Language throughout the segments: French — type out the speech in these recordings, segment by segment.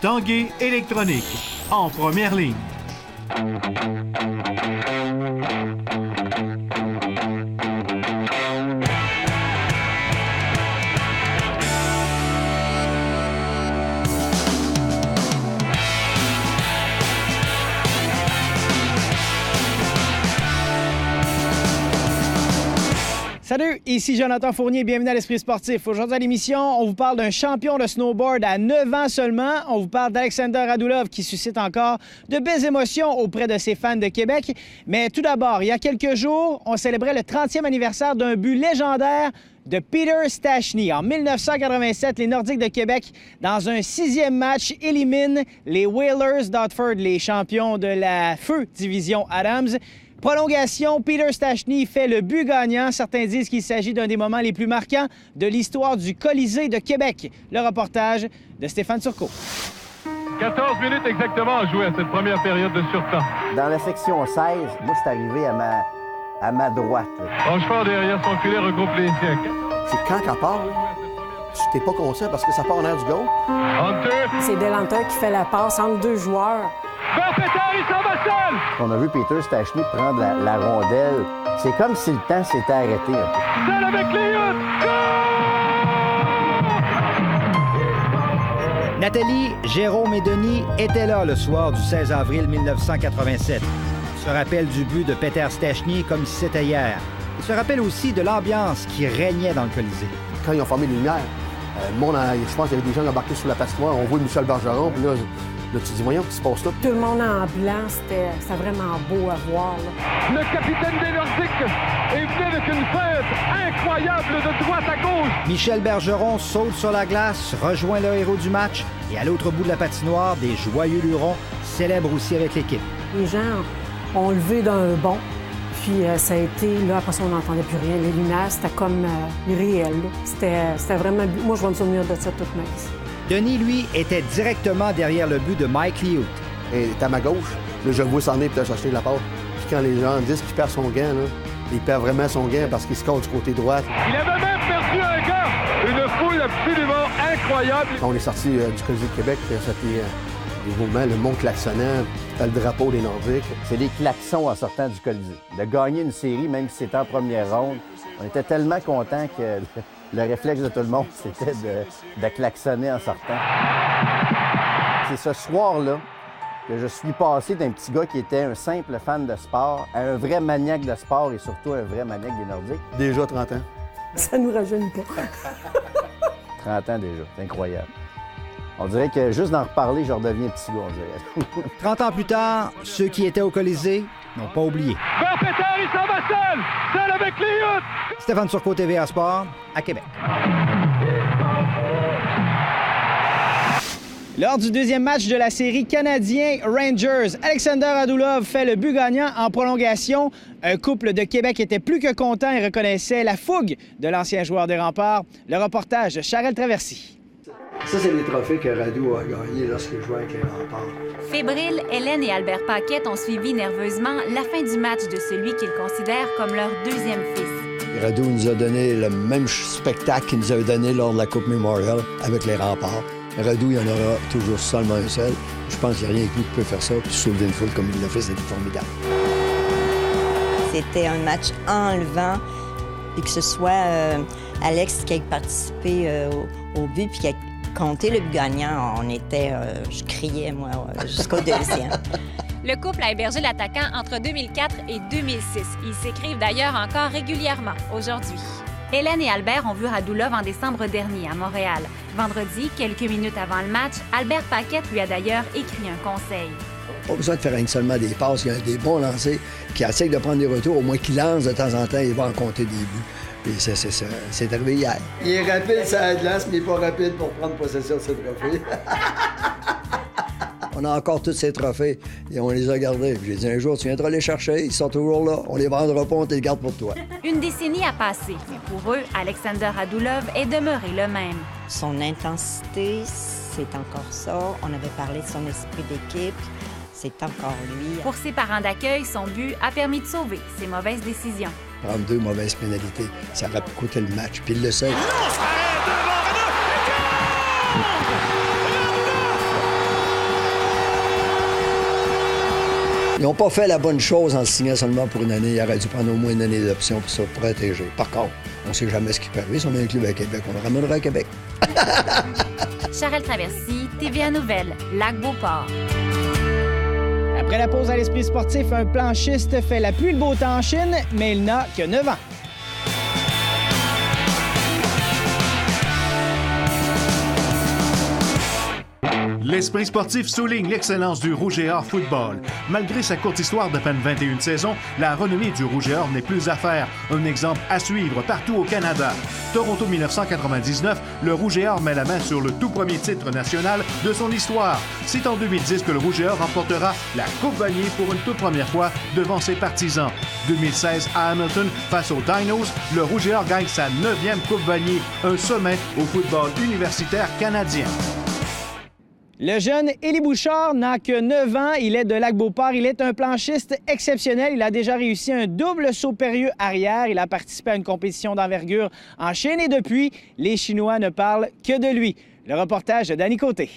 Tanguay Électronique, en première ligne. Salut, ici Jonathan Fournier, bienvenue à l'Esprit sportif. Aujourd'hui à l'émission, on vous parle d'un champion de snowboard à 9 ans seulement. On vous parle d'Alexander Radulov qui suscite encore de belles émotions auprès de ses fans de Québec. Mais tout d'abord, il y a quelques jours, on célébrait le 30e anniversaire d'un but légendaire de Peter Stastny. En 1987, les Nordiques de Québec, dans un 6e match, éliminent les Whalers d'Hartford, les champions de la Feu Division Adams. Prolongation, Peter Stastny fait le but gagnant. Certains disent qu'il s'agit d'un des moments les plus marquants de l'histoire du Colisée de Québec. Le reportage de Stéphane Turcot. 14 minutes exactement à jouer à cette première période de surtemps. Dans la section 16, moi, c'est arrivé à ma droite. Rochefort derrière son filet regroupe les siens. C'est quand qu'elle part, là, tu t'es pas conscient parce que ça part en air du goal. Hunter. C'est Delanta qui fait la passe entre deux joueurs. Vers Pétard, il s'en va seul! On a vu Peter Stastny prendre la rondelle. C'est comme si le temps s'était arrêté. Seul avec les Huttes! Nathalie, Jérôme et Denis étaient là le soir du 16 avril 1987. Ils se rappellent du but de Peter Stastny comme si c'était hier. Ils se rappellent aussi de l'ambiance qui régnait dans le Colisée. Quand ils ont formé les lumières, le monde, je pense qu'il y avait des gens embarqués sur la patinoire. On voit Michel Bergeron, puis là, tu te dis, voyons, qu'est-ce qui se passe là? Tout le monde en blanc, c'était vraiment beau à voir, là. Le capitaine des Nordiques est venu avec une fête incroyable de droite à gauche. Michel Bergeron saute sur la glace, rejoint le héros du match et à l'autre bout de la patinoire, des joyeux lurons célèbrent aussi avec l'équipe. Les gens ont levé d'un bond, puis ça a été, là, après ça, on n'entendait plus rien. Les lumières, c'était comme irréel, là. C'était vraiment... Moi, je vais me souvenir de ça toute ma vie. Denis, lui, était directement derrière le but de Mike Liut. Et à ma gauche, là, je le vois s'en aller pour chercher la passe. Puis quand les gens disent qu'il perd son gant, là, il perd vraiment son gant parce qu'il se colle du côté droit. Il avait même perdu un gars! Une foule absolument incroyable. Quand on est sorti du Colisée de Québec, c'était des moments, le monde klaxonnant, t'as le drapeau des Nordiques. C'est des klaxons en sortant du Colisée. De gagner une série, même si c'était en première ronde, on était tellement contents que le réflexe de tout le monde, c'était de klaxonner en sortant. C'est ce soir-là que je suis passé d'un petit gars qui était un simple fan de sport à un vrai maniaque de sport et surtout un vrai maniaque des Nordiques. Déjà 30 ans. Ça nous rajeunit pas. 30 ans déjà, c'est incroyable. On dirait que juste d'en reparler, je redeviens petit gars, on dirait. 30 ans plus tard, ceux qui étaient au Colisée n'ont pas oublié. Vers Pétard, il s'en va seul! Seul avec les Huttes! Stéphane Turcot, TVA Sport, à Québec. Lors du deuxième match de la série Canadien-Rangers, Alexander Radulov fait le but gagnant en prolongation. Un couple de Québec était plus que content et reconnaissait la fougue de l'ancien joueur des Remparts. Le reportage de Charel Traversy. Ça, c'est les trophées que Radou a gagnés lorsqu'il jouait avec les Remparts. Fébriles, Hélène et Albert Paquette ont suivi nerveusement la fin du match de celui qu'ils considèrent comme leur deuxième fils. Radou nous a donné le même spectacle qu'il nous avait donné lors de la Coupe Memorial avec les Remparts. Radou, il y en aura toujours seulement un seul. Je pense qu'il n'y a rien que lui qui peut faire ça puis sauver une foule comme il l'a fait, c'était formidable. C'était un match enlevant. Et que ce soit Alex qui a participé au but puis qui a compté le but gagnant, on était... je criais, moi, jusqu'au deuxième. Le couple a hébergé l'attaquant entre 2004 et 2006. Ils s'écrivent d'ailleurs encore régulièrement aujourd'hui. Hélène et Albert ont vu Radulov en décembre dernier à Montréal. Vendredi, quelques minutes avant le match, Albert Paquette lui a d'ailleurs écrit un conseil. Pas besoin de faire seulement des passes, il y a des bons lancers qui essayent de prendre des retours, au moins qui lancent de temps en temps, il va en compter des buts. Puis c'est arrivé hier. Il est rapide sur la glace, mais il n'est pas rapide pour prendre possession de ses trophées. On a encore tous ces trophées et on les a gardés. J'ai dit un jour, tu viendras les chercher, ils sont toujours là. On les vendra pas, on te les garde pour toi. Une décennie a passé, mais pour eux, Alexander Radulov est demeuré le même. Son intensité, c'est encore ça. On avait parlé de son esprit d'équipe. C'est encore lui. Pour ses parents d'accueil, son but a permis de sauver ses mauvaises décisions. Prendre 2 mauvaises pénalités, ça aurait coûté le match. Puis il le sait. Ils n'ont pas fait la bonne chose en signant seulement pour une année. Ils auraient dû prendre au moins une année d'option pour se protéger. Par contre, on ne sait jamais ce qui peut arriver. Si on met un club à Québec, on le ramènera à Québec. Charelle Traversy, TVA Nouvelles, Lac-Beauport. Après la pause à l'Esprit sportif, un planchiste fait la pluie le beau temps en Chine, mais il n'a que 9 ans. L'Esprit sportif souligne l'excellence du Rouge et Or football. Malgré sa courte histoire de peine 21 saisons, la renommée du Rouge et Or n'est plus à faire. Un exemple à suivre partout au Canada. Toronto 1999, le Rouge et Or met la main sur le tout premier titre national de son histoire. C'est en 2010 que le Rouge et Or remportera la Coupe Vanier pour une toute première fois devant ses partisans. 2016 à Hamilton, face aux Dinos, le Rouge et Or gagne sa 9e Coupe Vanier, un sommet au football universitaire canadien. Le jeune Élie Bouchard n'a que 9 ans. Il est de Lac-Beauport. Il est un planchiste exceptionnel. Il a déjà réussi un double saut périlleux arrière. Il a participé à une compétition d'envergure en Chine et depuis, les Chinois ne parlent que de lui. Le reportage de Danny Côté.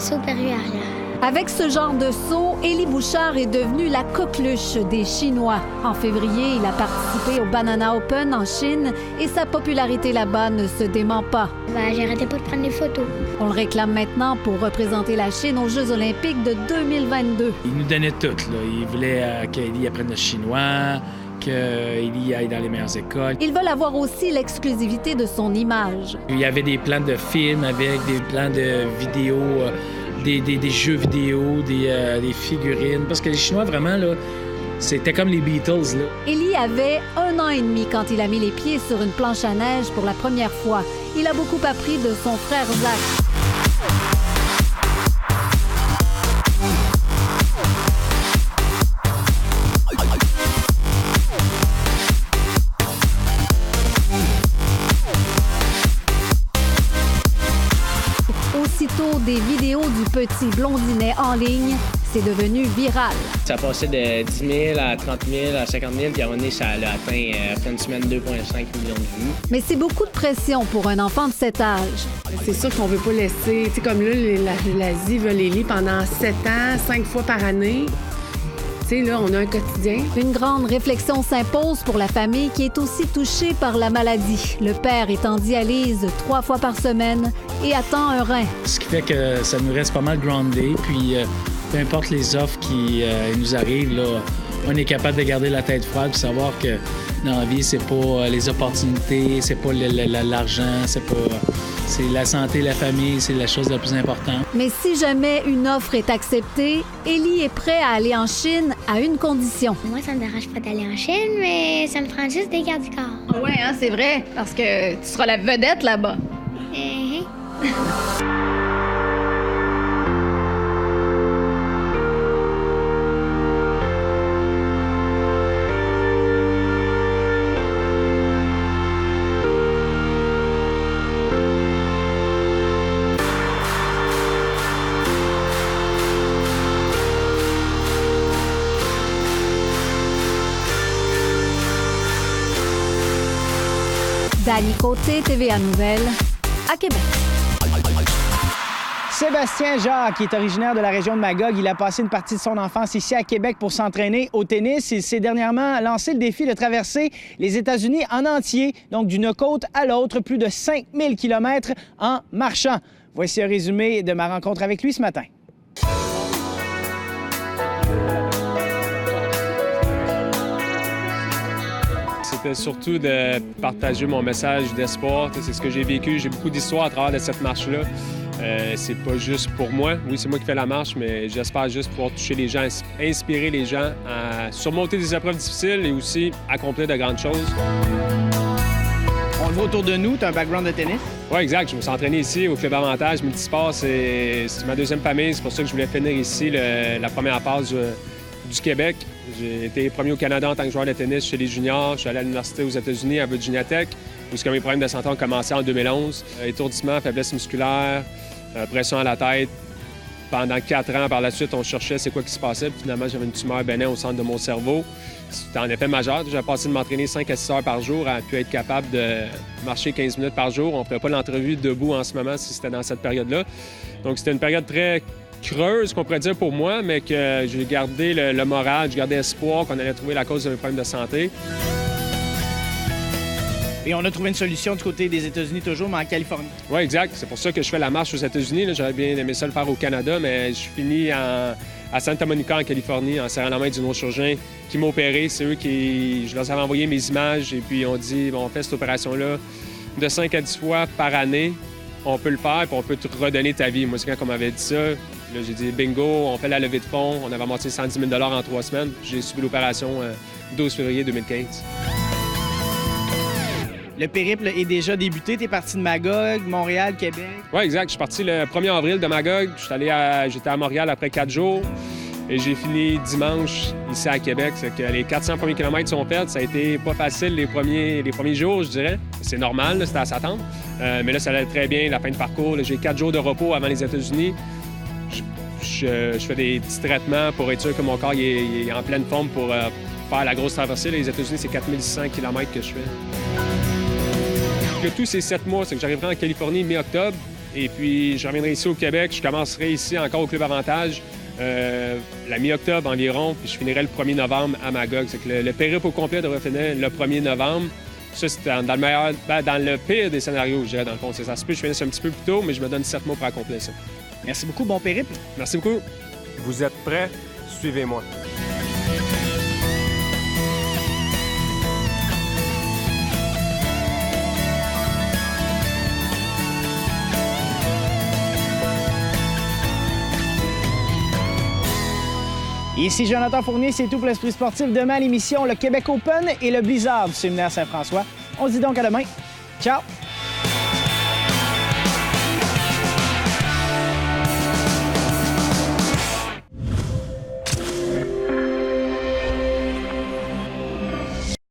Saut périlleux arrière. Avec ce genre de saut, Élie Bouchard est devenu la coqueluche des Chinois. En février, il a participé au Banana Open en Chine et sa popularité là-bas ne se dément pas. J'arrêtais pas de prendre des photos. On le réclame maintenant pour représenter la Chine aux Jeux olympiques de 2022. Il nous donnait tout, là. Il voulait qu'Élie apprenne le chinois, qu'il aille dans les meilleures écoles. Ils veulent avoir aussi l'exclusivité de son image. Il y avait des plans de films avec des plans de vidéos, des jeux vidéo, des figurines. Parce que les Chinois, vraiment, là, c'était comme les Beatles, là. Élie avait 1 an et demi quand il a mis les pieds sur une planche à neige pour la première fois. Il a beaucoup appris de son frère Zach. Aussitôt, des vidéos du petit blondinet en ligne, c'est devenu viral. Ça passait de 10 000 à 30 000 à 50 000, puis à un moment donné, ça a atteint, après une semaine, 2,5 millions de vues. Mais c'est beaucoup de pression pour un enfant de cet âge. C'est sûr qu'on veut pas laisser... Tu sais, comme là, l'Asie veut les lits pendant 7 ans, 5 fois par année. Tu sais, là, on a un quotidien. Une grande réflexion s'impose pour la famille qui est aussi touchée par la maladie. Le père est en dialyse 3 fois par semaine et attend un rein. Ce qui fait que ça nous reste pas mal groundé, puis peu importe les offres qui nous arrivent, là, on est capable de garder la tête froide et savoir que dans la vie, c'est pas les opportunités, c'est pas l'argent, c'est la santé, la famille, c'est la chose la plus importante. Mais si jamais une offre est acceptée, Élie est prêt à aller en Chine à une condition. Moi, ça me dérange pas d'aller en Chine, mais ça me prend juste des gardes du corps. Ouais, hein, c'est vrai, parce que tu seras la vedette là-bas. Danny Côté, TVA Nouvelles, à Québec. Sébastien Jacques, qui est originaire de la région de Magog, il a passé une partie de son enfance ici à Québec pour s'entraîner au tennis. Il s'est dernièrement lancé le défi de traverser les États-Unis en entier, donc d'une côte à l'autre, plus de 5000 km en marchant. Voici un résumé de ma rencontre avec lui ce matin. C'était surtout de partager mon message d'espoir. C'est ce que j'ai vécu. J'ai beaucoup d'histoires à travers de cette marche-là. C'est pas juste pour moi. Oui, c'est moi qui fais la marche, mais j'espère juste pouvoir toucher les gens, inspirer les gens à surmonter des épreuves difficiles et aussi accomplir de grandes choses. On le voit autour de nous, tu as un background de tennis? Oui, exact. Je me suis entraîné ici au Club Avantage Multisport. C'est ma deuxième famille. C'est pour ça que je voulais finir ici la première passe du Québec. J'ai été premier au Canada en tant que joueur de tennis chez les juniors. Je suis allé à l'université aux États-Unis, à Virginia Tech, où mes problèmes de santé ont commencé en 2011. Étourdissement, faiblesse musculaire, pression à la tête. Pendant 4 ans, par la suite, on cherchait c'est quoi qui se passait. Puis finalement, j'avais une tumeur bénin au centre de mon cerveau. C'était en effet majeur. J'avais passé de m'entraîner 5 à 6 heures par jour à pu être capable de marcher 15 minutes par jour. On ne ferait pas l'entrevue debout en ce moment si c'était dans cette période-là. Donc, c'était une période très creuse, qu'on pourrait dire pour moi, mais que j'ai gardé le moral, j'ai gardé espoir qu'on allait trouver la cause de mes problèmes de santé. Et on a trouvé une solution du côté des États-Unis toujours, mais en Californie. Oui, exact. C'est pour ça que je fais la marche aux États-Unis. J'aurais bien aimé ça le faire au Canada, mais je finis à Santa Monica, en Californie, en serrant la main du neurochirurgien qui m'a opéré. C'est eux qui... Je leur avais envoyé mes images et puis on dit, bon, on fait cette opération-là de 5 à 10 fois par année. On peut le faire puis on peut te redonner ta vie. Moi, c'est quand on m'avait dit ça. Là, j'ai dit, bingo, on fait la levée de fonds. On avait amorti 110 000 $ en 3 semaines. J'ai subi l'opération 12 février 2015. Le périple est déjà débuté. Tu es parti de Magog, Montréal, Québec. Oui, exact. Je suis parti le 1er avril de Magog. J'étais à Montréal après 4 jours. Et j'ai fini dimanche ici à Québec. C'est que les 400 premiers kilomètres sont faits. Ça a été pas facile les premiers jours, je dirais. C'est normal, c'était à s'attendre. Mais là, ça allait très bien, la fin de parcours. J'ai 4 jours de repos avant les États-Unis. Je fais des petits traitements pour être sûr que mon corps est en pleine forme pour faire la grosse traversée. Les États-Unis, c'est 4600 km que je fais. Tous ces 7 mois, c'est que j'arriverai en Californie mi-octobre. Et puis, je reviendrai ici au Québec. Je commencerai ici encore au Club Avantage la mi-octobre environ. Puis je finirai le 1er novembre à Magog. C'est que le périple au complet devrait finir le 1er novembre. Ça, c'est dans le pire des scénarios, je dirais, dans le fond. Ça se peut que je finisse un petit peu plus tôt, mais je me donne 7 mois pour accomplir ça. Merci beaucoup. Bon périple. Merci beaucoup. Vous êtes prêts? Suivez-moi. Ici Jonathan Fournier, c'est tout pour l'Esprit sportif. Demain à l'émission, le Québec Open et le Blizzard du Séminaire Saint-François. On se dit donc à demain. Ciao!